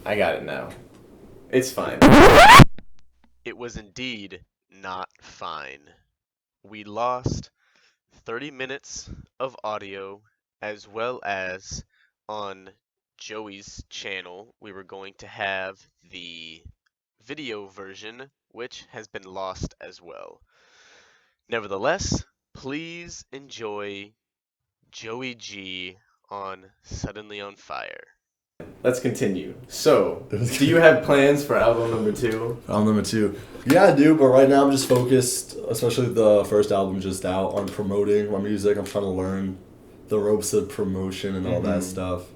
I got it now. It's fine. It was indeed not fine. We lost 30 minutes of audio as well as on Joey's channel. We were going to have the video version, which has been lost as well. Nevertheless, please enjoy Joey G on Suddenly on Fire. Let's continue. So, do you have plans for album number 2? Album number 2. Yeah, I do, but right now I'm just focused, especially the first album just out, on promoting my music. I'm trying to learn the ropes of promotion and all that stuff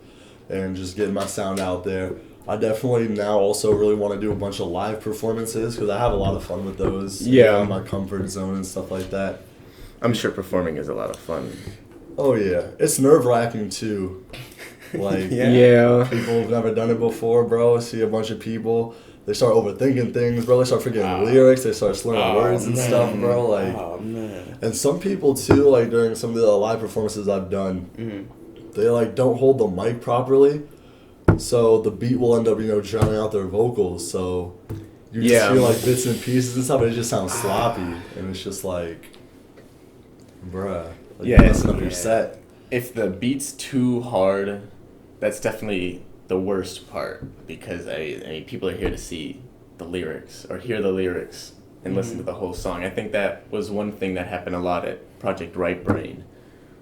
and just getting my sound out there. I definitely now also really want to do a bunch of live performances because I have a lot of fun with those. Yeah. In my comfort zone and stuff like that. I'm sure performing is a lot of fun. Oh, yeah. It's nerve-wracking, too. Like, Yeah. people who've never done it before, bro, see a bunch of people, they start overthinking things, bro. They start forgetting lyrics, they start slurring words and stuff, bro. Like, and some people, too, like, during some of the live performances I've done, they, like, don't hold the mic properly. So the beat will end up, drowning out their vocals. So you just feel like bits and pieces and stuff, but it just sounds sloppy. And it's just like, bruh. Like, you're messing up your set. If the beat's too hard, that's definitely the worst part because I mean, people are here to see the lyrics or hear the lyrics and listen to the whole song. I think that was one thing that happened a lot at Project Right Brain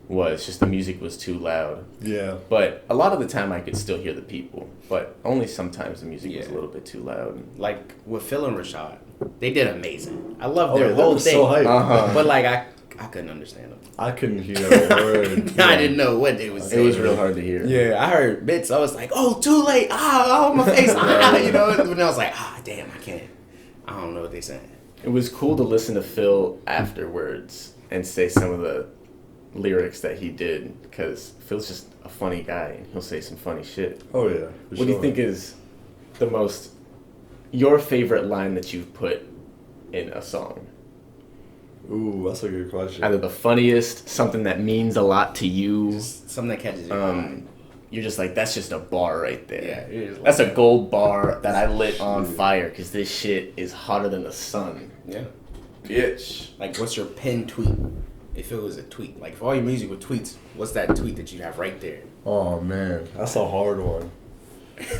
was just the music was too loud. Yeah. But a lot of the time I could still hear the people, but only sometimes the music was a little bit too loud. Like with Phil and Rashad, they did amazing. I love their that whole was thing. so hype. But like I couldn't understand them. I couldn't hear a word. I didn't know what they was saying. It was real hard to hear. Yeah, I heard bits. I was like, "Oh, too late! Ah, oh, my face!" And I was like, damn, I can't. I don't know what they're saying." It was cool to listen to Phil afterwards and say some of the lyrics that he did because Phil's just a funny guy and he'll say some funny shit. Oh yeah. What do you think is your favorite line that you've put in a song? Ooh, that's a good question. Either the funniest, something that means a lot to you. Just something that catches your eye. You're just like, that's just a bar right there. Yeah, like, that's a gold bar that I lit on fire because this shit is hotter than the sun. Yeah. Bitch. Like, what's your pin tweet? If it was a tweet, like if all your music were tweets, what's that tweet that you have right there? Oh man, that's a hard one.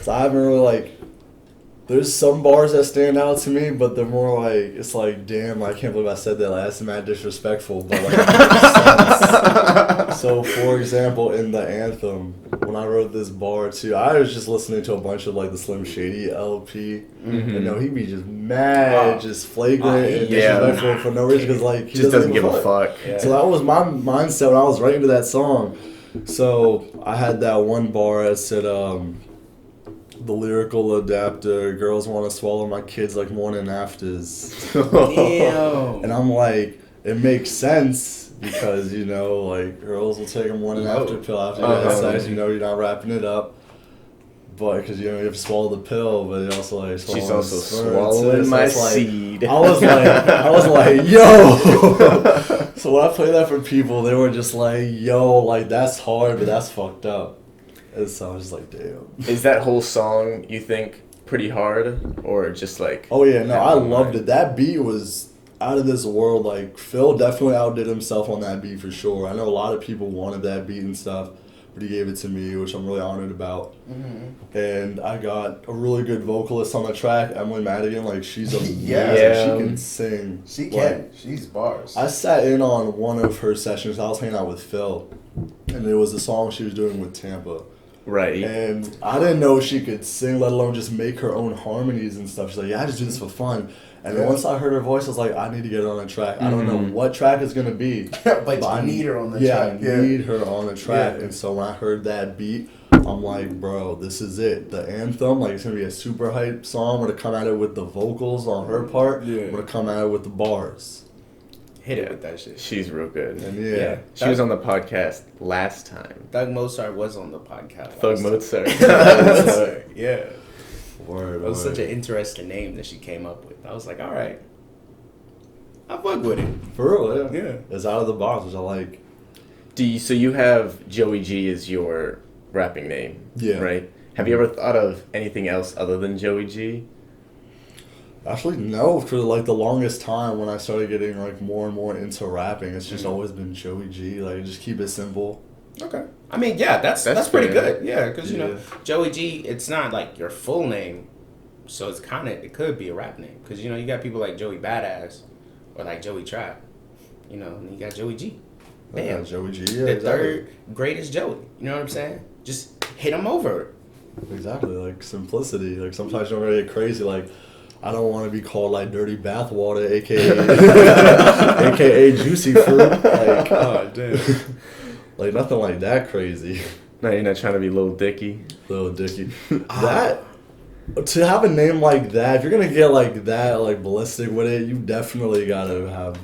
So I haven't really there's some bars that stand out to me, but they're more like, it's like, damn, I can't believe I said that. Like, that's mad disrespectful, but like, it makes sense. So, for example, in the anthem, when I wrote this bar too, I was just listening to a bunch of like the Slim Shady LP, and he be just mad, just flagrant and disrespectful for no reason, because like, he just doesn't give a fuck. Yeah. So that was my mindset when I was writing to that song. So I had that one bar that said, the lyrical adapter, girls want to swallow my kids like morning afters. Damn. And I'm like, it makes sense because, like, girls will take a morning after pill after you have sex. You're not wrapping it up. But, because, you have to swallow the pill, but you also, like, she's also swallowing my seed. I was like, yo. So when I played that for people, they were just like, yo, like, that's hard, but that's fucked up. And so I was just like, damn. Is that whole song, you think, pretty hard? Or just like... Oh, yeah, no, I loved it. That beat was out of this world. Like, Phil definitely outdid himself on that beat for sure. I know a lot of people wanted that beat and stuff, but he gave it to me, which I'm really honored about. Mm-hmm. And I got a really good vocalist on the track, Emily Madigan. Like, she's amazing. She can sing. She can. She's bars. I sat in on one of her sessions. I was hanging out with Phil, and it was a song she was doing with Tampa. Right. And I didn't know she could sing, let alone just make her own harmonies and stuff. She's like, yeah, I just do this for fun. And then once I heard her voice, I was like, I need to get her on a track. I don't know what track it's going to be. but I need her on the track. Yeah, I need her on the track. Yeah. And so when I heard that beat, I'm like, bro, this is it. The anthem, like, it's going to be a super hype song. I'm going to come at it with the vocals on her part. Yeah. I'm going to come at it with the bars. Hit it with that shit. She's real good. And she was on the podcast last time. Doug Mozart was on the podcast. Thug Mozart. Yeah. Word, that was such an interesting name that she came up with. I was like, all right. I fuck with it. For real, yeah. Yeah. It's out of the box, which I like. So you have Joey G as your rapping name, right? Have you ever thought of anything else other than Joey G? Actually, no. For like the longest time, when I started getting like more and more into rapping, it's just always been Joey G. Like, just keep it simple. Okay. I mean, yeah, that's pretty fair. good. Yeah, because you know, Joey G, it's not like your full name, so it could be a rap name. Because you know, you got people like Joey Badass or like Joey Trap, you know, and you got Joey G. Yeah, Joey G. Yeah, the third greatest Joey. You know what I'm saying? Just hit him over. Exactly, like simplicity. Like sometimes you don't really get crazy. Like, I don't want to be called like dirty bathwater, aka Juicy Fruit. Like, Oh damn. like nothing like that crazy. No, you're not trying to be Lil Dicky. Lil Dicky. That to have a name like that, if you're gonna get like that, like ballistic with it, you definitely gotta have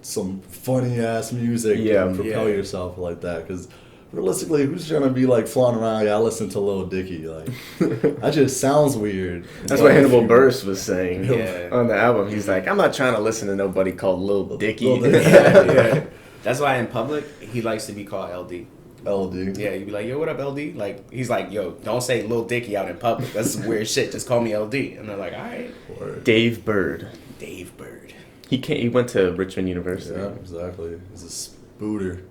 some funny ass music to propel yourself like that. Because realistically, who's gonna be like flying around? Yeah, I listen to Lil Dicky. Like, that just sounds weird. That's what Hannibal Buress was saying Yeah. on the album. He's like, I'm not trying to listen to nobody called Lil Dicky. Lil Dicky. Yeah. That's why in public he likes to be called LD. LD. Yeah, you'd be like, yo, what up, LD? Like, he's like, yo, don't say Lil Dicky out in public. That's some weird shit. Just call me LD. And they're like, all right. Dave Bird. Dave Bird. He went to Richmond University. Yeah, exactly. He's a spooter.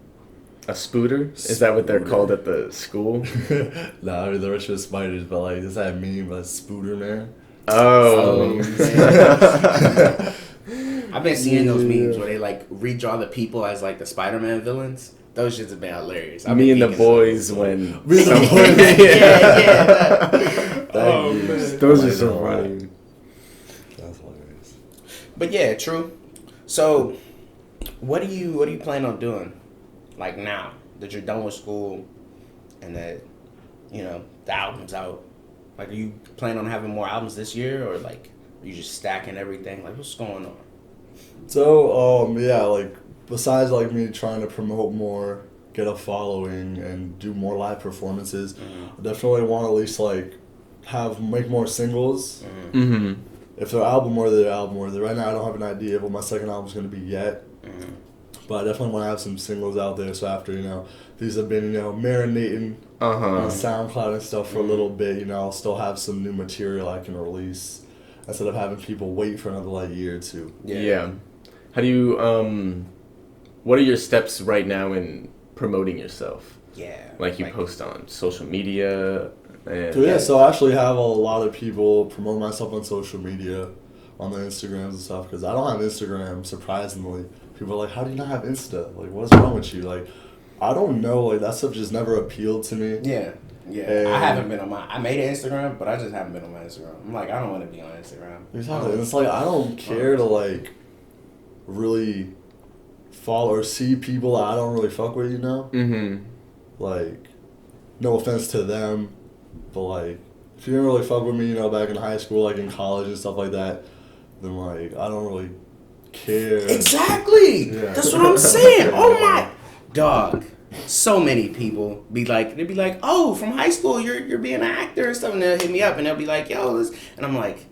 A spooter? Is that what they're called at the school? Nah, I mean, the Richmond Spiders, but like, is that meme, but spooter, man? Oh. I've been seeing those memes where they like redraw the people as like the Spider-Man villains. Those shits have been hilarious. Me and the boys when... Yeah. Oh, man. Those are so funny. That's hilarious. But yeah, true. So, what do you plan on doing? Like now that you're done with school, and that you know the album's out. Like, are you planning on having more albums this year, or like are you just stacking everything? Like, what's going on? So, yeah, like, besides like me trying to promote more, get a following, and do more live performances, I definitely want to at least like make more singles. Mm-hmm. If they're album worthy, they're album worthy. Right now, I don't have an idea of what my second album's gonna be yet. But I definitely want to have some singles out there. So after, you know, these have been, you know, marinating on SoundCloud and stuff for a little bit, you know, I'll still have some new material I can release instead of having people wait for another like year or two. Yeah. How do you what are your steps right now in promoting yourself? Yeah. Like you post on social media and So I actually have a lot of people promote myself on social media, on their Instagrams and stuff, because I don't have Instagram, surprisingly. People are like, how do you not have Insta? Like, what's wrong with you? Like, I don't know. Like, that stuff just never appealed to me. Yeah. And I haven't been on I made an Instagram, but I just haven't been on my Instagram. I'm like, I don't want to be on Instagram. Exactly. And it's like, I don't care to, like, really follow or see people that I don't really fuck with, you know? Mm-hmm. Like, no offense to them, but, like, if you didn't really fuck with me, you know, back in high school, like, in college and stuff like that, then, like, I don't really care. Exactly. Yeah. That's what I'm saying. Oh my dog. So many people they'd be like, oh, from high school you're being an actor and stuff, and they'll hit me up and they'll be like, yo, this, and I'm like,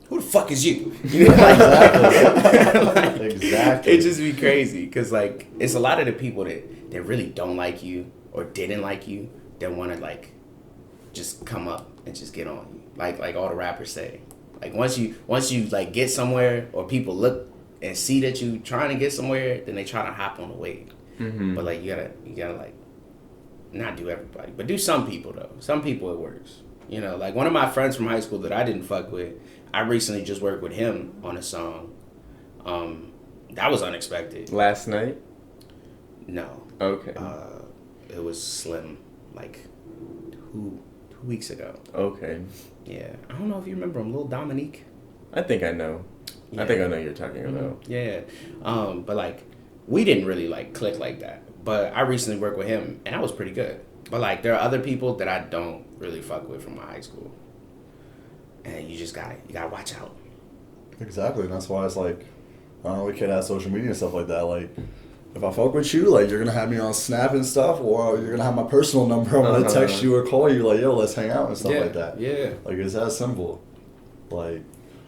who the fuck is you? You know, Exactly. It just be crazy because like it's a lot of the people that really don't like you or didn't like you that want to like just come up and just get on you. Like all the rappers say. Like once you like get somewhere or people look and see that you trying to get somewhere, then they try to hop on the wave. Mm-hmm. But like you gotta like not do everybody, but do some people though. Some people it works. You know, like one of my friends from high school that I didn't fuck with, I recently just worked with him on a song. That was unexpected. Last night? No. Okay. It was Slim, like 2 weeks ago. Okay. Yeah. I don't know if you remember him, Lil Dominique. I think I know. Yeah. I think I know you're talking about. Yeah. But like we didn't really like click like that. But I recently worked with him and that was pretty good. But like there are other people that I don't really fuck with from my high school. And you gotta watch out. Exactly, and that's why it's like, I don't really care to have social media and stuff like that. Like, if I fuck with you, like, you're gonna have me on Snap and stuff, or you're gonna have my personal number. I'm gonna text you or call you, like, yo, let's hang out and stuff like that. Yeah. Like, it's that simple. Like,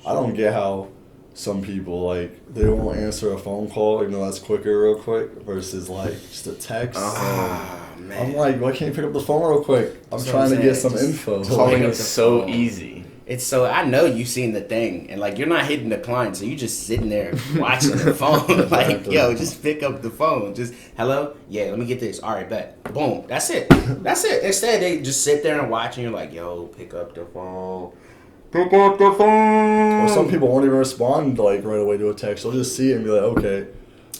I don't get how some people, like, they won't answer a phone call, even though that's quicker real quick, versus, like, just a text. Man. I'm like, why can't you pick up the phone real quick? I'm trying to get some info. Calling is so easy. It's so, I know you've seen the thing, and, like, you're not hitting the client, so you just sitting there watching the phone. Like, yo, just pick up the phone. Just, hello? Yeah, let me get this. All right, bet. Boom. That's it. That's it. Instead, they just sit there and watch, and you're like, yo, pick up the phone. Pick up the phone. Or some people won't even respond, like, right away to a text. They'll just see it and be like, okay.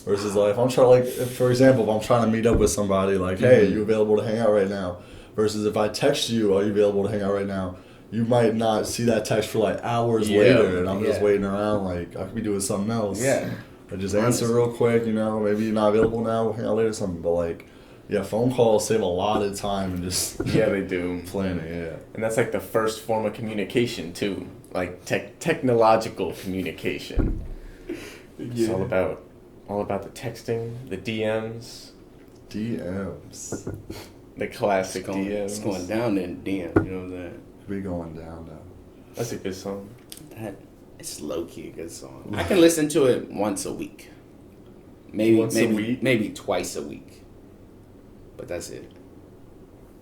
Versus, like, if I'm trying, like, for example, if I'm trying to meet up with somebody, like, hey, are you available to hang out right now? Versus if I text you, are you available to hang out right now? You might not see that text for, like, hours later, and I'm just waiting around, like, I could be doing something else. Yeah. Or just answer real quick, you know, maybe you're not available now, we'll hang out later or something. But, like, yeah, phone calls save a lot of time and just... Yeah, they do. Planning, yeah. And that's, like, the first form of communication, too. Like, technological communication. It's all about the texting, the DMs. DMs. The classic DMs. It's going down in DM, you know what I'm saying? We going down now. That's a good song. It's low-key a good song. I can listen to it once a week. Maybe twice a week. But that's it.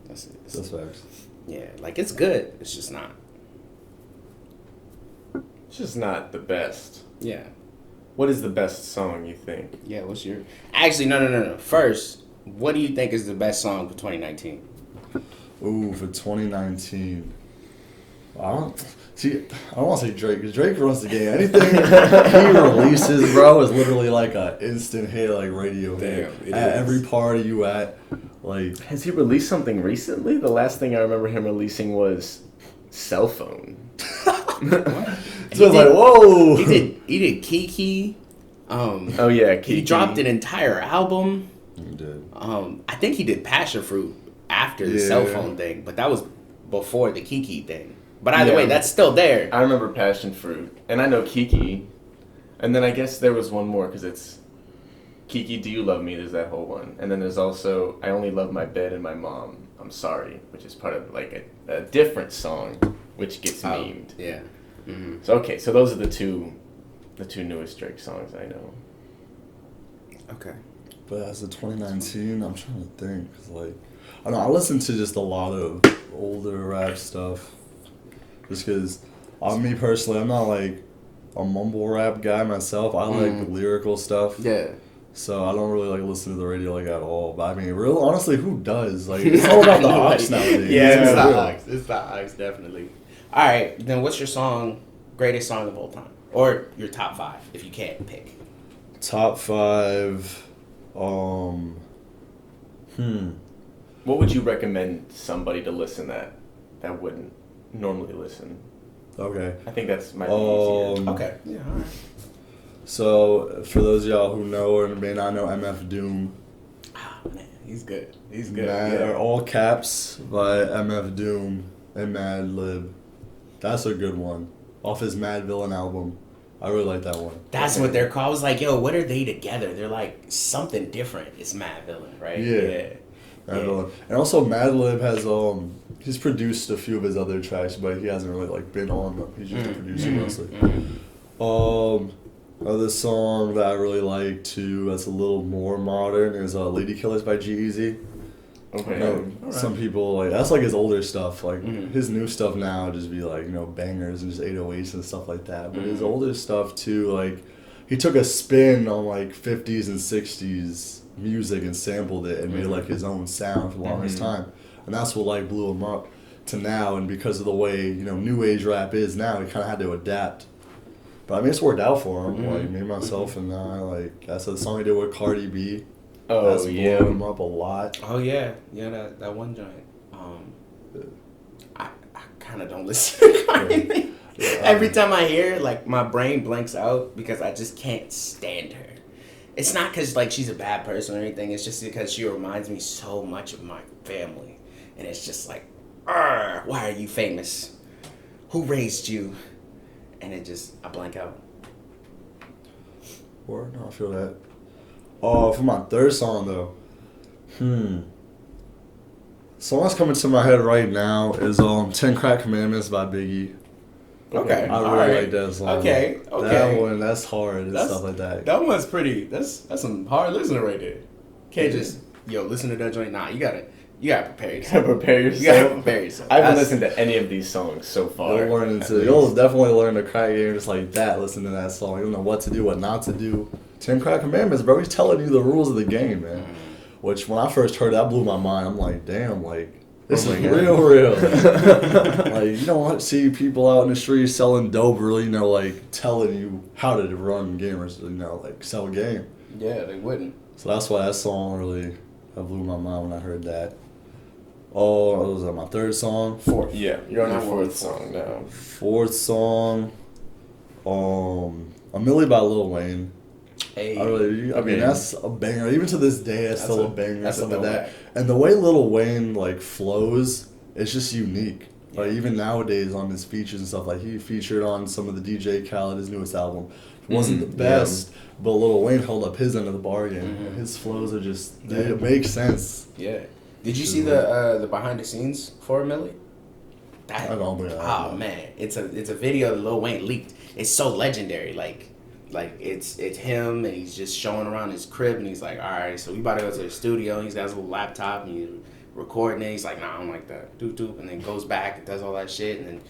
That's it. That's facts. Yeah, like, it's good. It's just not. It's just not the best. Yeah. What is the best song, you think? Yeah, what's your... Actually, no. First, what do you think is the best song for 2019? Ooh, for 2019. I don't want to say Drake, because Drake runs the game. Anything he releases, bro, is literally like a instant hit, like radio hit. At every party you at, like... Has he released something recently? The last thing I remember him releasing was Cell Phone. So it's like, whoa! He did Kiki. Oh yeah, Kiki. He dropped an entire album. He did. I think he did Passion Fruit after the cell phone thing, but that was before the Kiki thing. But either way, that's still there. I remember Passion Fruit, and I know Kiki, and then I guess there was one more because it's Kiki, Do You Love Me? There's that whole one, and then there's also I Only Love My Bed and My Mom. I'm Sorry, which is part of like a different song, which gets memed. Yeah. Mm-hmm. So okay, so those are the two newest Drake songs I know. Okay. But as of 2019, I'm trying to think, cause like, I don't know, I listen to just a lot of older rap stuff, just because, me personally, I'm not like a mumble rap guy myself. I like lyrical stuff. Yeah. So I don't really like listen to the radio like at all. But I mean, real honestly, who does? Like, it's all about the Hawks nowadays. Yeah, it's the Hawks. It's the Hawks, definitely. All right, then what's your greatest song of all time, or your top 5 if you can't pick? Top 5. What would you recommend somebody to listen that wouldn't normally listen? Okay. I think that's might be easier. Okay. Yeah. All right. So for those of y'all who know or may not know MF Doom. Oh man, he's good. He's good. Or all caps by MF Doom and Mad Lib. That's a good one. Off his Mad Villain album. I really like that one. That's what they're called. I was like, yo, what are they together? They're like something different. It's Mad Villain, right? Yeah. Mad Villain. And also Mad Lib has he's produced a few of his other tracks, but he hasn't really like been on them. He's just a producer mostly. Another song that I really like too that's a little more modern is Lady Killers by G-Eazy. Okay. You know, some people like that's like his older stuff. Like his new stuff now just be like, you know, bangers and just 808s and stuff like that. But his older stuff too, like he took a spin on like 50s and 60s music and sampled it and made like his own sound for the longest time. And that's what like blew him up to now. And because of the way, you know, new age rap is now, he kind of had to adapt. But I mean, it's worked out for him. Like me, myself, and I. Like that's the song he did with Cardi B. Oh, that's blown him up a lot. Oh yeah, that one joint. I kind of don't listen to Cardi B. Every time I hear it, like my brain blanks out because I just can't stand her. It's not because like she's a bad person or anything. It's just because she reminds me so much of my family, and it's just like, why are you famous? Who raised you? And I blank out. Or no, I feel that. Oh, for my third song though. Song that's coming to my head right now is 10 Crack Commandments by Biggie. Okay. I really like that song. Okay. That one, that's hard and stuff like that. That one's pretty. That's some hard listening right there. Can't just listen to that joint. Nah, you gotta prepare yourself. You gotta prepare yourself. I haven't listened to any of these songs so far. You'll definitely learn the crack game just like that. Listen to that song. You'll know what to do, what not to do. 10 crack commandments, bro. He's telling you the rules of the game, man. Which when I first heard that blew my mind. I'm like, damn, like this is real. Like you don't see people out in the street selling dope, really, like telling you how to run gamers, like sell a game. Yeah, they wouldn't. So that's why that song really blew my mind when I heard that. Oh, what was that? My third song? Fourth. Yeah, you're on your fourth song now. Fourth song. A Milli by Lil Wayne. Hey. I mean, that's a banger. Even to this day, that's still a banger. That's something like that. And the way Lil Wayne like flows, it's just unique. Yeah. Like even nowadays on his features and stuff, like he featured on some of the DJ Khaled, his newest album. It wasn't the best, but Lil Wayne held up his end of the bargain. Mm-hmm. His flows are just it makes sense. Yeah. Did you see the behind the scenes for Milli? I don't think man, it's a video that Lil Wayne leaked. It's so legendary. Like it's him and he's just showing around his crib and he's like, all right, so we about to go to the studio. And he's got his little laptop and he's recording it. He's like, nah, I don't like that. Doop doop, and then goes back and does all that shit. And then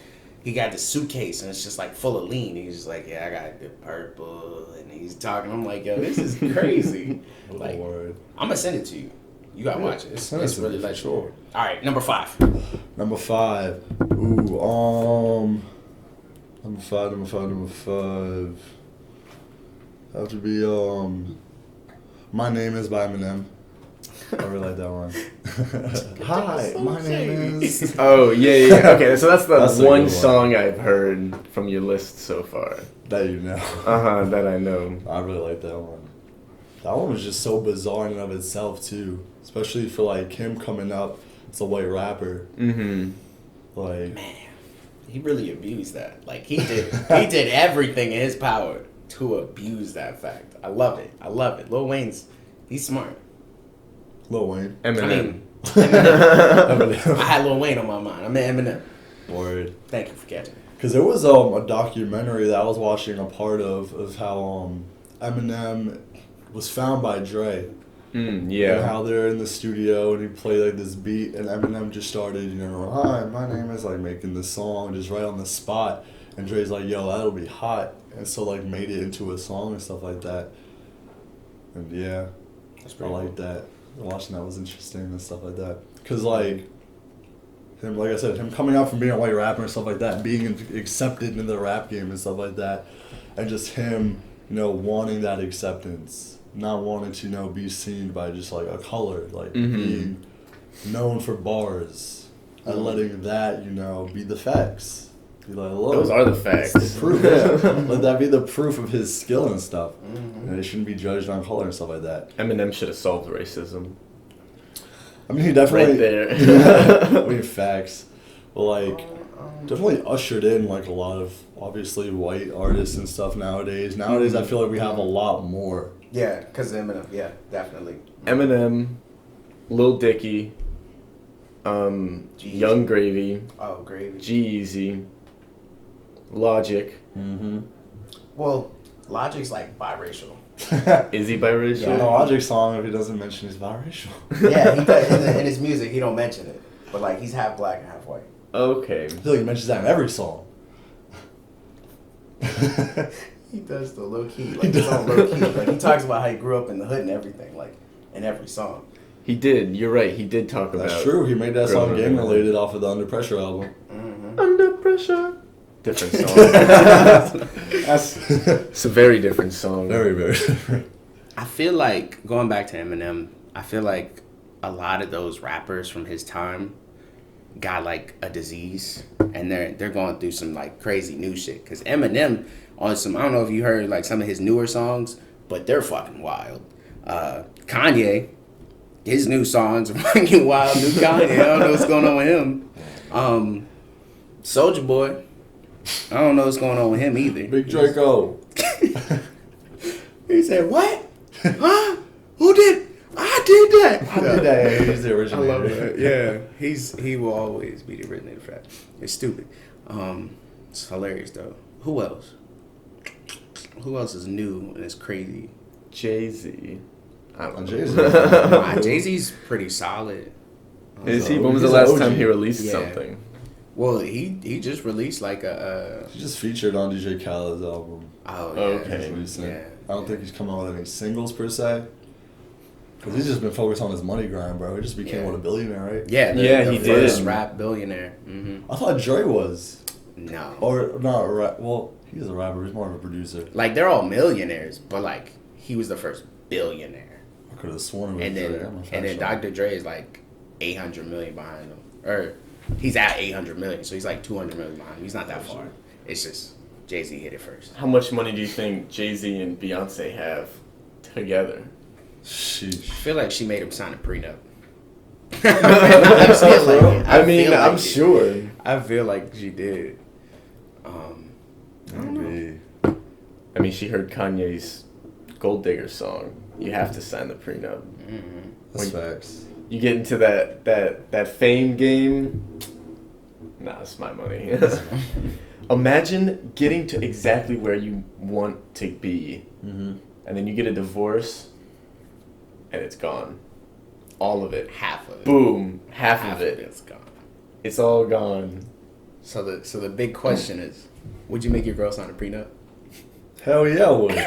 he got this suitcase and it's just like full of lean. He's just like, yeah, I got the purple, and he's talking. I'm like, yo, this is crazy. Like, I'm gonna send it to you. You gotta watch it. It's really legendary. Sure. All right, number 5. Number 5. Ooh, number five. That would be My Name Is by Eminem. I really like that one. Hi, my name is. Oh yeah. Okay, so that's the one song I've heard from your list so far. That you know. That I know. I really like that one. That one was just so bizarre in and of itself too, especially for like him coming up as a white rapper. Mm-hmm. Like, man, he really abused that. Like he did everything in his power to abuse that fact. I love it. Lil Wayne's, he's smart. Lil Wayne. Eminem. I mean, Eminem. I had Lil Wayne on my mind. I'm an Eminem. Word. Thank you for catching it. Because there was a documentary that I was watching a part of how Eminem was found by Dre. Yeah. And how they're in the studio and he played like this beat and Eminem just started, hi, my name is, like making this song just right on the spot. And Dre's like, yo, that'll be hot. And so like made it into a song and stuff like that. And yeah, I like that. Watching that was interesting and stuff like that. Because like, him, like I said, him coming out from being a white rapper and stuff like that, being accepted into the rap game and stuff like that. And just him, wanting that acceptance. Not wanting to, be seen by just like a color, like being known for bars and letting that, be the facts. Be like, look, those are the facts. The proof. Yeah. Let that be the proof of his skill and stuff. Mm-hmm. And it shouldn't be judged on color and stuff like that. Eminem should have solved racism. I mean, he definitely. Right there. I mean, facts. But like, definitely ushered in like a lot of obviously white artists and stuff nowadays. Nowadays, I feel like we have a lot more. Yeah, because Eminem. Yeah, definitely. Eminem, Lil Dicky, Young Gravy. Oh, Gravy. G-Eazy, Logic. Mm-hmm. Well, Logic's like biracial. Is he biracial? Yeah, no, Logic's song, if he doesn't mention he's biracial. Yeah, he does. In his music, he don't mention it. But like, he's half black and half white. Okay. I feel like he mentions that in every song. He does the low key. Like, he's on low key. Like, he talks about how he grew up in the hood and everything, like, in every song. He did. You're right. He did talk about. That's true. He made that song game related off of the Under Pressure album. Mm-hmm. Under Pressure. Different song. It's a very different song. Very, very different. I feel like, going back to Eminem, I feel like a lot of those rappers from his time got like a disease and they're going through some like crazy new shit. Because Eminem on some, I don't know if you heard like some of his newer songs, but they're fucking wild. Kanye, his new songs are fucking wild. New Kanye, I don't know what's going on with him. Soulja Boy, I don't know what's going on with him either. Big Draco. He said, what? Huh? Who did? I did that. I did that. He's the originator. I love that. Yeah, he will always be the originator for that. It's stupid. It's hilarious though. Who else? Who else is new and is crazy? Jay-Z. I don't know. Jay-Z. Nah, Jay-Z's pretty solid. Is he? When was He's the last an time OG. he released Yeah. something? Well, he just released like a. He just featured on DJ Khaled's album. Oh yeah. Okay. Recent. Yeah. I don't think he's come out with any singles per se. Because he's just been focused on his money grind, bro. He just became Yeah. a billionaire, right? Yeah. Yeah, he first did. rap billionaire. Mm-hmm. I thought Dre was. No. Or not a rap. Well, he's a rapper. He's more of a producer. Like they're all millionaires, but like he was the first billionaire. I could have sworn it was And Dre. then I'm not and then sure. Dr. Dre is like 800 million behind him, or he's at 800 million, so he's like 200 million behind him. He's not that far. It's just Jay-Z hit it first. How much money do you think Jay-Z and Beyonce have together? I Sheesh. feel like she made him sign a prenup. I feel like it. I mean, feel like I'm it. sure. I feel like she did. I don't know. Maybe. I mean, she heard Kanye's Gold Digger song. You have to sign the prenup. Mm-hmm. That's facts. You get into that fame game. Nah, it's my money. Imagine getting to exactly where you want to be, Mm-hmm. and then you get a divorce, and it's gone. All of it. Half of it. Boom. Half Half of it. it's gone. It's all gone. So the big question is, would you make your girl sign a prenup? Hell yeah, I would.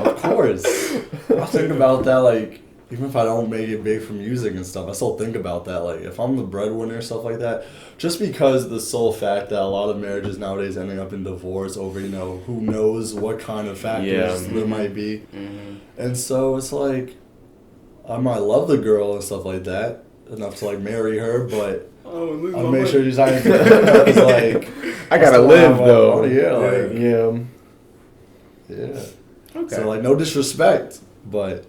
Of course. I think about that, like, even if I don't make it big for music and stuff, I still think about that. Like, if I'm the breadwinner and stuff like that, just because the sole fact that a lot of marriages nowadays ending up in divorce over, you know, who knows what kind of factors there might be. Mm-hmm. And so it's like, I might love the girl and stuff like that, enough to, like, marry her, but I'll make sure she's not it's like, I gotta still live have, like, though. money, yeah, like, Yeah. yeah. Okay. So, like, no disrespect, but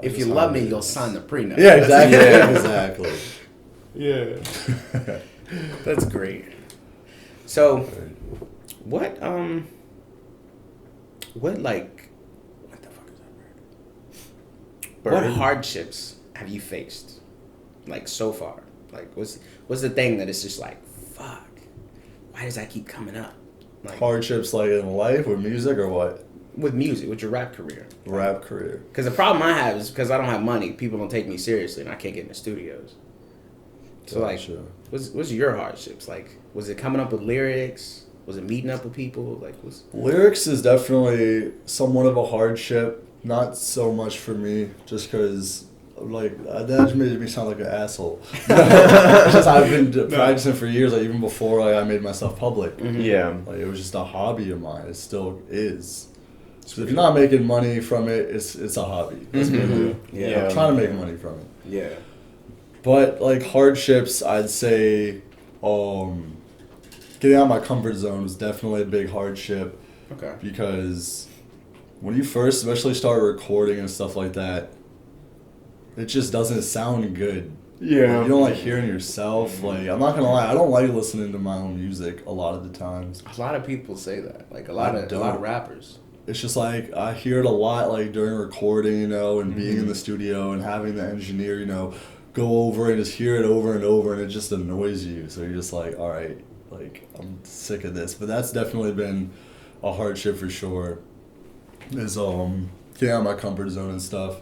If you love me, you'll sign the prenup. Yeah, exactly. Yeah, exactly. Yeah. That's great. So, what like, what the fuck is that bird? What hardships have you faced, like so far? Like, what's the thing that it's just like, fuck, why does that keep coming up? Like Hardships, like, in life with music or what? with music, with your rap career. Rap career. Because the problem I have is because I don't have money, people don't take me seriously, and I can't get in the studios. So Gotcha. like, what's your hardships? Like, was it coming up with lyrics? Was it meeting up with people? Like, Lyrics is definitely somewhat of a hardship. Not so much for me, just because, like, that just made me sound like an asshole. Because I've been practicing for years, like, even before, like, I made myself public. Yeah. Like, it was just a hobby of mine. It still is. So if you're not making money from it, it's a hobby. That's what I do. Yeah. I'm trying to make money from it. yeah. But, like, hardships, I'd say, getting out of my comfort zone was definitely a big hardship. Okay. Because when you first especially start recording and stuff like that, it just doesn't sound good. Yeah. Like, you don't like hearing yourself. Like, I'm not gonna lie, I don't like listening to my own music a lot of the times. A lot of people say that. Like a lot of don't. rappers. It's just like I hear it a lot, like during recording, you know, and being in the studio and having the engineer, you know, go over and just hear it over and over, and it just annoys you. So you're just like, all right, like, I'm sick of this. But that's definitely been a hardship for sure. Is getting out of my comfort zone and stuff.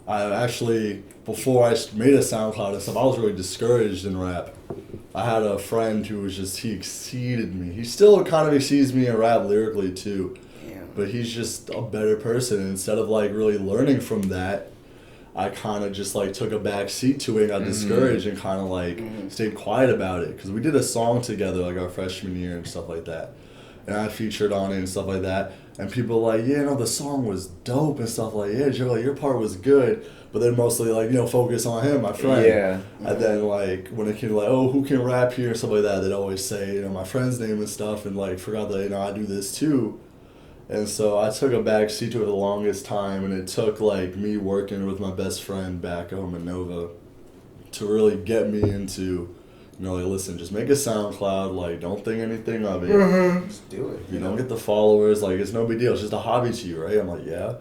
I actually, before I made a SoundCloud and stuff, I was really discouraged in rap. I had a friend who was just, he exceeded me. He still kind of exceeds me in rap lyrically too. But he's just a better person. And instead of, like, really learning from that, I kind of just, like, took a back seat to it and got discouraged and kind of, like, stayed quiet about it. Because we did a song together, like, our freshman year and stuff like that. And I featured on it and stuff like that. And people were like, yeah, no, the song was dope and stuff like, yeah, Joe, like, your part was good. But then mostly, like, you know, focus on him, my friend. Yeah. And then, like, when it came to, like, oh, who can rap here and stuff like that, they'd always say, you know, my friend's name and stuff, and, like, forgot that, you know, I do this too. And so I took a back seat to it the longest time, and it took, like, me working with my best friend back home in Nova to really get me into, you know, like, listen, just make a SoundCloud, like, don't think anything of it. Just do it. You don't get the followers, like, it's no big deal. It's just a hobby to you, right? I'm like, yeah.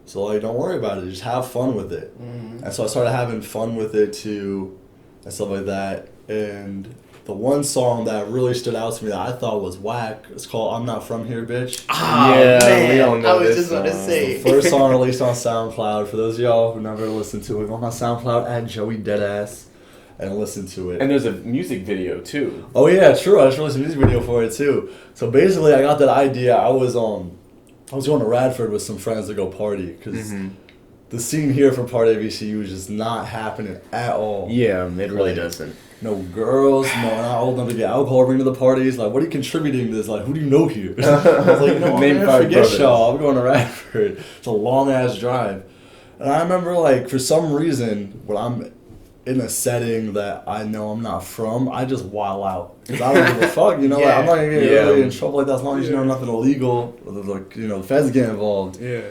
So, like, don't worry about it. Just have fun with it. And so I started having fun with it, too, and stuff like that. And the one song that really stood out to me that I thought was whack, it's called "I'm Not From Here, Bitch." Oh, Yeah, man. we all know I was this just going to song. say. First song released on SoundCloud. For those of y'all who never listened to it, go on my SoundCloud at Joey Deadass and listen to it. And there's a music video too. Oh yeah, true. I just released a music video for it too. So basically, I got that idea. I was going to Radford with some friends to go party because the scene here for Party VCU is just not happening at all. Yeah, it really Like, doesn't. No girls, not old enough to get alcohol or bring to the parties. Like, what are you contributing to this? Like, who do you know here? I was like, no, Name man, 5 forget brothers. y'all. I'm going to Radford. It's a long ass drive. And I remember, like, for some reason, when I'm in a setting that I know I'm not from, I just wild out. Because I don't give a fuck, you know? Like, I'm not going to get really in trouble like that as long as you know nothing illegal. Or like, you know, the feds get involved. Yeah.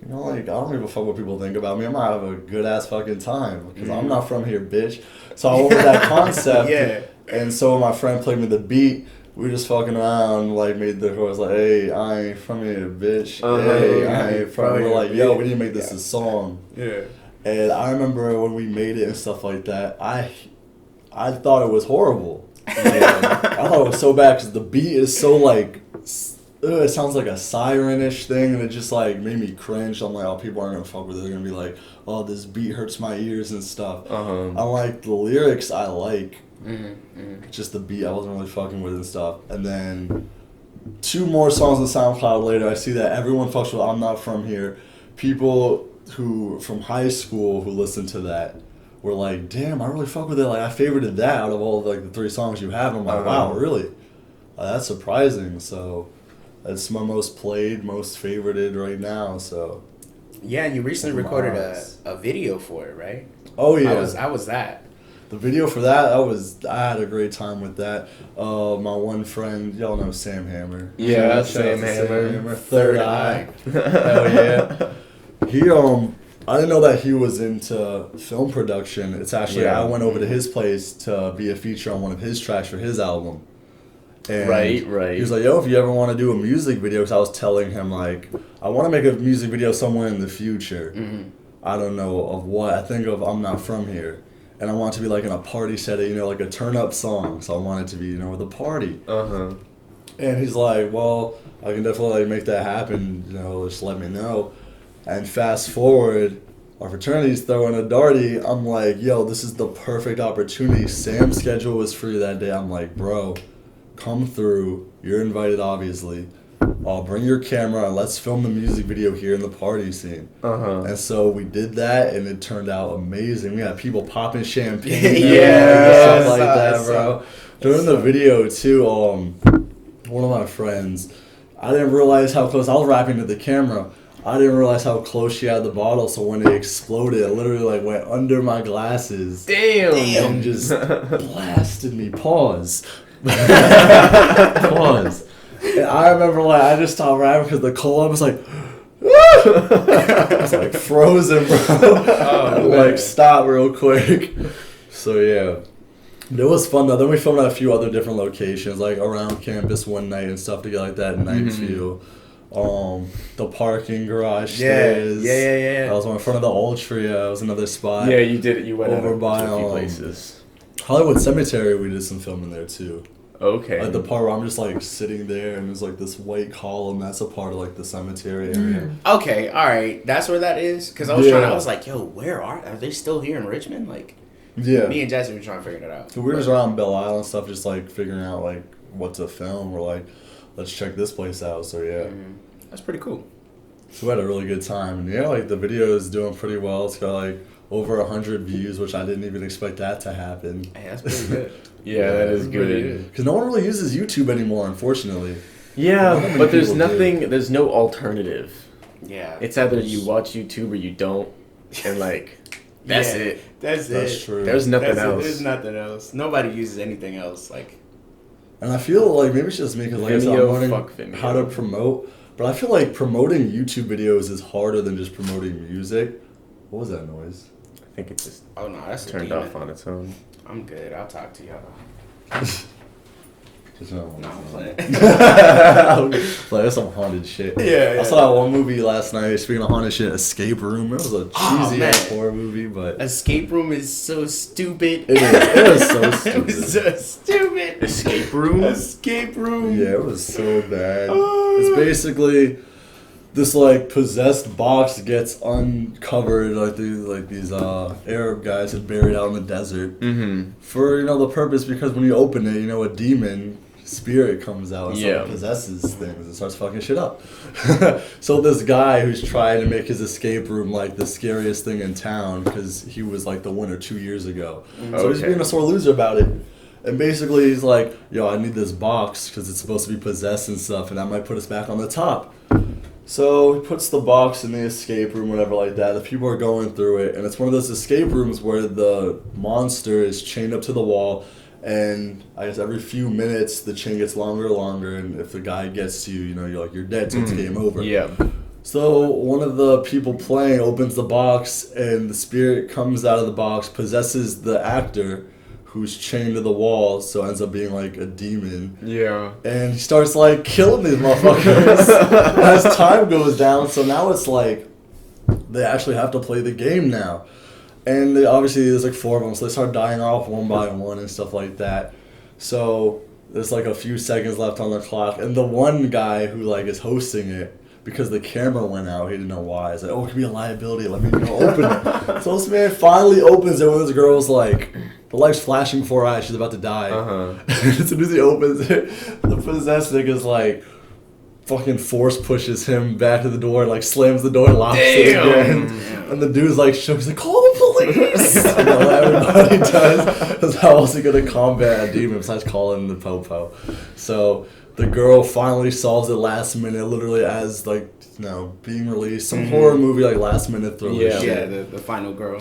You know, like, I don't give a fuck what people think about me. I'm gonna have a good ass fucking time because I'm not from here, bitch. So I went with that concept. Yeah. And so my friend played me the beat. We were just fucking around, like, made the chorus like, "Hey, I ain't from here, bitch. Hey, I ain't from here." We're like, "Yo, we need to make this a song." Yeah. And I remember when we made it and stuff like that, I thought it was horrible. Yeah. I thought it was so bad because the beat is so like. It sounds like a siren-ish thing, and it just like made me cringe. I'm like, oh, people aren't gonna fuck with it. They're gonna be like, oh, this beat hurts my ears and stuff. I'm like, the lyrics I like, just the beat I wasn't really fucking with and stuff. And then 2 more songs on SoundCloud later, I see that everyone fucks with "I'm Not From Here." People who from high school who listened to that were like, damn, I really fuck with it. Like, I favorited that out of all of, like the 3 songs you have. I'm like, wow, really? That's surprising. So. It's my most played, most favorited right now, so. Yeah, and you recently recorded a video for it, right? Oh, yeah. How was that? The video for that, I had a great time with that. My one friend, y'all know Sam Hammer. Yeah, Shout out Sam to Hammer. Third Eye. Hell yeah. He, I didn't know that he was into film production. It's actually, I went over to his place to be a feature on one of his tracks for his album. And Right. he was like, yo, if you ever want to do a music video, because I was telling him, like, I want to make a music video somewhere in the future. I don't know of what. I think of "I'm Not From Here." And I want it to be, like, in a party setting, you know, like a turn-up song. So I want it to be, you know, with a party. And he's like, well, I can definitely like, make that happen. You know, just let me know. And fast forward, our fraternity's throwing a darty. I'm like, yo, this is the perfect opportunity. Sam's schedule was free that day. I'm like, bro, come through. You're invited, obviously. I'll bring your camera and let's film the music video here in the party scene. And so we did that, and it turned out amazing. We had people popping champagne, stuff like that, bro. During the video too, one of my friends, I didn't realize how close I was rapping to the camera. I didn't realize how close she had the bottle, so when it exploded, it literally like went under my glasses. Damn. And just blasted me. Pause. Pause. And I remember, like, I just stopped rapping because the cola was like, I was like frozen, bro. I like stopped real quick. So yeah, it was fun though. Then we filmed at a few other different locations, like around campus one night and stuff to get like that night feel. The parking garage stairs. Yeah. I was in front of the Altria. It was another spot. Yeah, you did it. You went over out by to a few places. Hollywood Cemetery. We did some filming there too. Okay. Like the part where I'm just like sitting there and there's like this white column. That's a part of like the cemetery area. Okay, all right, that's where that is. Because I was I was like, yo, where are they still here in Richmond? Like, Yeah. me and Jesse were trying to figure that out. So we were just around Belle Isle and stuff, just like figuring out like what to film. We're like, let's check this place out. So yeah. That's pretty cool. So we had a really good time. And yeah, like the video is doing pretty well. It's got like over 100 views, which I didn't even expect that to happen. Hey, that's pretty good. Yeah, that is good. Because no one really uses YouTube anymore, unfortunately. Yeah, but there's people nothing, there's no alternative. Yeah. It's either you watch YouTube or you don't, and like, that's it. That's That's true. There's nothing That's it. else. There's nothing else. Nobody uses anything else. Like, And I feel like maybe it's just me because like I said, I'm Vimeo, learning fuck Vimeo. how to promote. But I feel like promoting YouTube videos is harder than just promoting music. What was that noise? I think it just oh no, that's turned a demon. off on its own. I'm good. I'll talk to y'all. No, I'm playing. Like, that's some haunted shit. Yeah, I saw that one movie last night. Speaking of haunted shit, Escape Room. It was a cheesy ass horror movie, but Escape Room is so stupid. it was so stupid. It was so stupid. Escape Room? Escape Room. Yeah, it was so bad. It's basically this like possessed box gets uncovered, like these Arab guys had buried out in the desert for the purpose, because when you open it, a demon spirit comes out and sort of possesses things and starts fucking shit up. So this guy who's trying to make his escape room like the scariest thing in town, because he was like the winner 2 years ago. So he's being a sore loser about it. And basically he's like, yo, I need this box because it's supposed to be possessed and stuff, and that might put us back on the top. So he puts the box in the escape room, whatever like that. The people are going through it, and it's one of those escape rooms where the monster is chained up to the wall, and I guess every few minutes the chain gets longer and longer, and if the guy gets to you, you're like, you're dead, so it's game over. Yeah. So one of the people playing opens the box, and the spirit comes out of the box, possesses the actor, who's chained to the wall, so ends up being like a demon. Yeah. And he starts like killing these motherfuckers as time goes down. So now it's like they actually have to play the game now. And obviously there's like 4 of them, so they start dying off one by one and stuff like that. So there's like a few seconds left on the clock, and the one guy who like is hosting it, because the camera went out, he didn't know why. He's like, oh, it could be a liability, let me open it. So this man finally opens it when this girl's like, the light's flashing before her eyes, she's about to die. As soon as he opens it, the possessed nigga's like, fucking force pushes him back to the door and like slams the door and locks it again. And the dude's like shook, he's like, call the police! Everybody does. Because how else are you gonna combat a demon besides calling the po-po? So the girl finally solves it last minute, literally as like, being released. Some horror movie, like last minute thriller shit. Yeah, the final girl.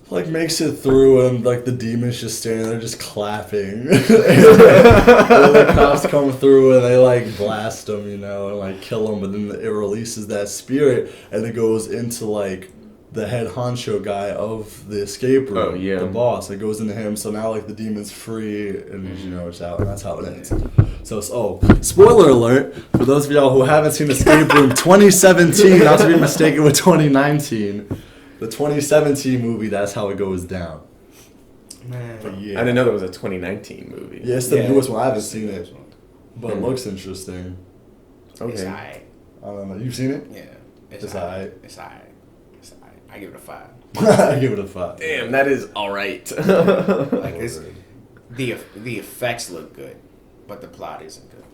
Like makes it through, and like the demon's just standing there just clapping. And the cops come through and they like blast him, and like kill him, but then it releases that spirit and it goes into like the head honcho guy of the escape room, the boss. It goes into him, so now like the demon's free and it's out, and that's how it ends. So spoiler alert for those of y'all who haven't seen Escape Room 2017, not to be mistaken with 2019. The 2017 movie, that's how it goes down. Man. But yeah. I didn't know there was a 2019 movie. Yeah, it's the newest one. I haven't seen it, but it looks interesting. Okay. It's alright. I don't know. You've seen it? Yeah. It's alright. It's alright. I give it a 5. I give it a 5. Damn, that is alright. Like the effects look good, but the plot isn't good.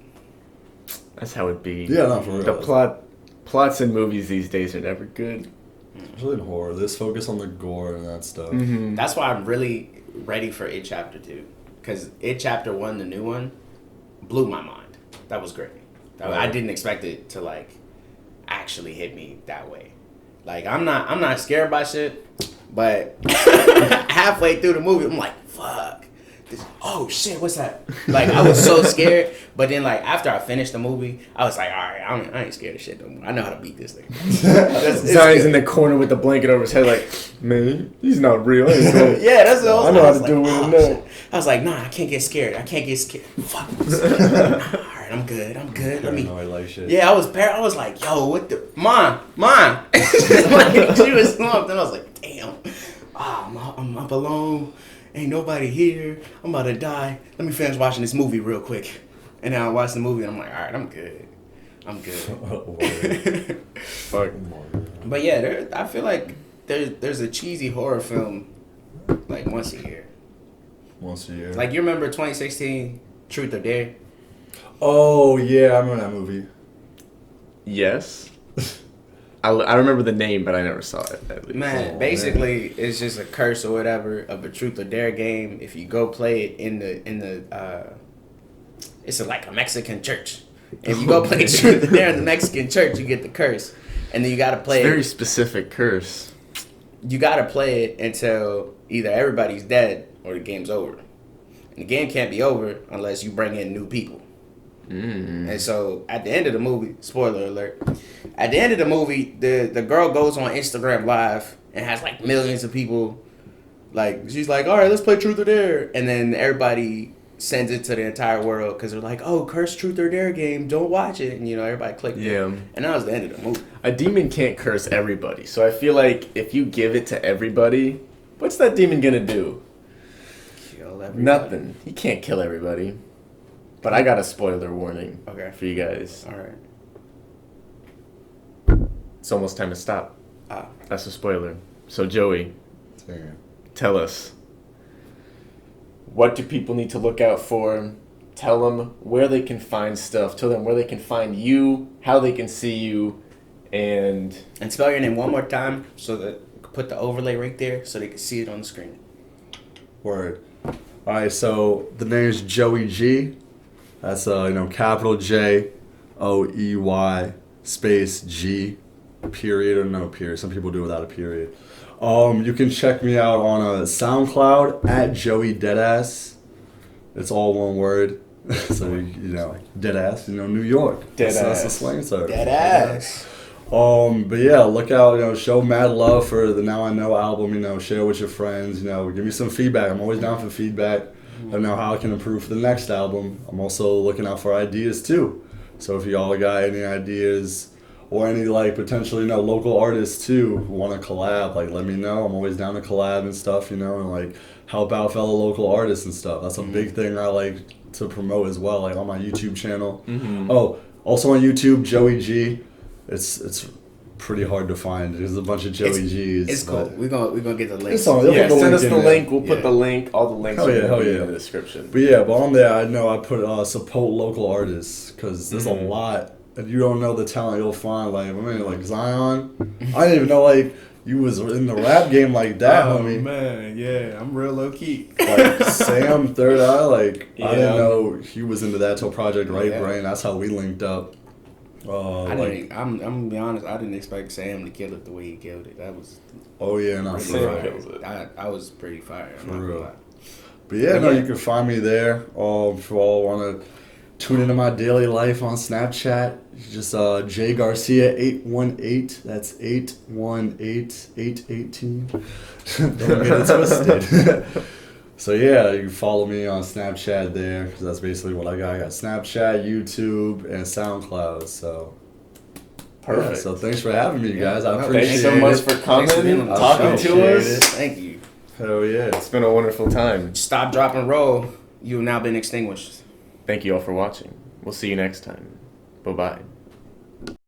That's how it be. Yeah, not for real. The plots in movies these days are never good. Especially in horror. Let's focus on the gore and that stuff. That's why I'm really ready for It Chapter 2. Because It Chapter 1, the new one, blew my mind. That was great. I didn't expect it to like actually hit me that way. Like I'm not scared by shit, but halfway through the movie I'm like, fuck. Oh shit, what's that? Like I was so scared, but then like after I finished the movie, I was like, all right, I ain't scared of shit no more. I know how to beat this thing. Zion's in the corner with the blanket over his head, like, man, he's not real. Yeah, that's what I know how to do it. I was like, nah, I can't get scared. Fuck. All right, I'm good. Let me. Like shit. Yeah, I was like, yo, what the mom? Like, she was slumped, and I was like, damn, I'm up alone. Ain't nobody here. I'm about to die. Let me finish watching this movie real quick. And then I watched the movie and I'm like, all right, I'm good. Fuck. But yeah, I feel like there's a cheesy horror film like once a year. Once a year. Like you remember 2016 Truth or Dare? Oh yeah, I remember that movie. Yes. I remember the name, but I never saw it. At least. Man, basically, it's just a curse or whatever of a Truth or Dare game. If you go play it in the it's like a Mexican church. If you go play Truth or Dare in the Mexican church, you get the curse, and then you gotta play. It's a very specific curse. You gotta play it until either everybody's dead or the game's over, and the game can't be over unless you bring in new people. And so at the end of the movie, spoiler alert, at the end of the movie, the girl goes on Instagram Live and has like millions of people. Like she's like, all right, let's play Truth or Dare, and then everybody sends it to the entire world because they're like, oh, Curse Truth or Dare game, don't watch it. And, everybody clicked it. Yeah. And that was the end of the movie. A demon can't curse everybody. So I feel like if you give it to everybody, what's that demon going to do? Kill everybody. Nothing. He can't kill everybody. But I got a spoiler warning for you guys. All right. It's almost time to stop. Ah. That's a spoiler. So, Joey, tell us. What do people need to look out for? Tell them where they can find stuff. Tell them where they can find you, how they can see you, and spell your name one more time so that put the overlay right there so they can see it on the screen. Word. All right, so the name is Joey G. That's capital Joey space G, period or no period. Some people do it without a period. You can check me out on SoundCloud at Joey Deadass. It's all one word. So Deadass. New York. Deadass. That's the slang term. Deadass. But yeah, look out. Show mad love for the Now I Know album. Share with your friends. Give me some feedback. I'm always down for feedback. I know how I can improve for the next album. I'm also looking out for ideas too. So if y'all got any ideas or any potentially local artists too who want to collab, let me know. I'm always down to collab and stuff, and help out fellow local artists and stuff. That's a big thing I like to promote as well, on my YouTube channel. Oh, also on YouTube, Joey G. It's pretty hard to find. There's a bunch of Joey G's. It's cool. We're gonna get the link. Send us the link. We'll put the link. All the links are in the description. But on there, I know I put support local artists because there's a lot. And you don't know the talent you'll find. Zion. I didn't even know you was in the rap game like that, homie. Oh man, yeah, I'm real low key. Sam, Third Eye, I didn't know he was into that till Project Right Brain. That's how we linked up. I'm gonna be honest. I didn't expect Sam to kill it the way he killed it. That was. Oh yeah, no, Sam kills it. I was pretty fire. For real. But you can find me there. If you all want to tune into my daily life on Snapchat, just J Garcia 818. That's 818-818. Don't get it twisted. So you can follow me on Snapchat there because that's basically what I got. I got Snapchat, YouTube, and SoundCloud. So perfect. So thanks for having me, guys. I appreciate it. Thanks so much for coming and talking to us. Thank you. Hell yeah, it's been a wonderful time. Stop, drop, and roll. You've now been extinguished. Thank you all for watching. We'll see you next time. Bye-bye.